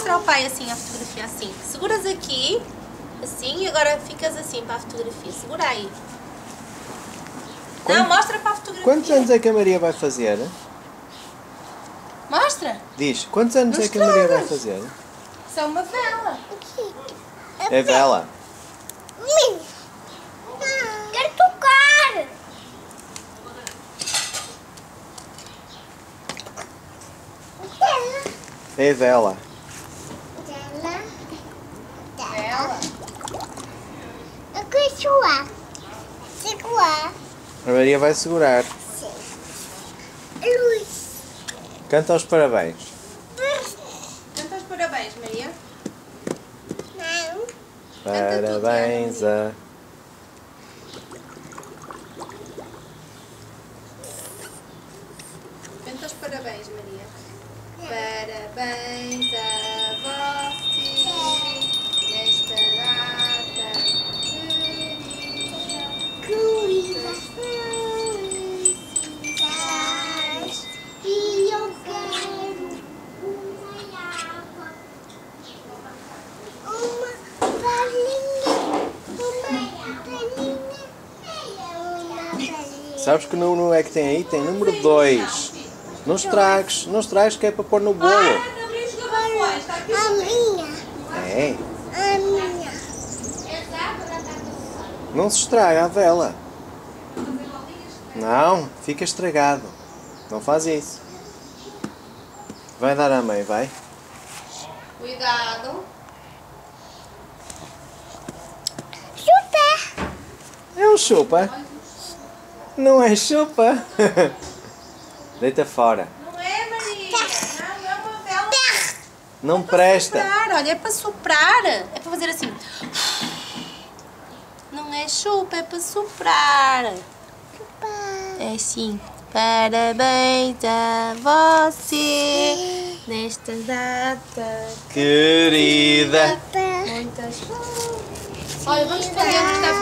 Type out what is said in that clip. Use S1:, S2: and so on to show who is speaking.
S1: mostra ao pai assim a fotografia assim. Seguras aqui, assim, e agora ficas assim para a fotografia. Segura aí. Não, mostra para a fotografia.
S2: Quantos anos é que a Maria vai fazer?
S1: Mostra.
S2: Diz, quantos anos é que a Maria vai fazer?
S1: Isso é uma vela.
S2: É vela.
S3: Quero tocar.
S2: É vela.
S1: Vela.
S3: Eu quero suar. Segurar.
S2: A Maria vai segurar.
S3: Luz.
S2: Canta os parabéns.
S1: Canta os parabéns, Maria.
S3: Não.
S2: Parabéns a...
S1: Canta os parabéns, Maria. Parabéns a você nesta data querida.
S3: Felicidades. E eu quero uma água. Uma galinha. Uma galinha.
S2: Sabes que não é que tem aí? Tem número 2. Não estragues que é para pôr no bolo.
S3: A minha.
S2: É.
S3: A minha.
S2: Não se estraga a vela. Não, fica estragado. Não faz isso. Vai dar à mãe, vai.
S1: Cuidado.
S3: Chupa.
S2: É um chupa. Não é chupa. Deita fora.
S1: Não é, Maria. Não é uma vela.
S2: Não presta.
S1: Soprar, olha, é para soprar. É para fazer assim. Não é chupa, é para soprar. É assim. Parabéns a você nesta data
S2: Querida.
S1: muitas. Olha, vamos fazer onde está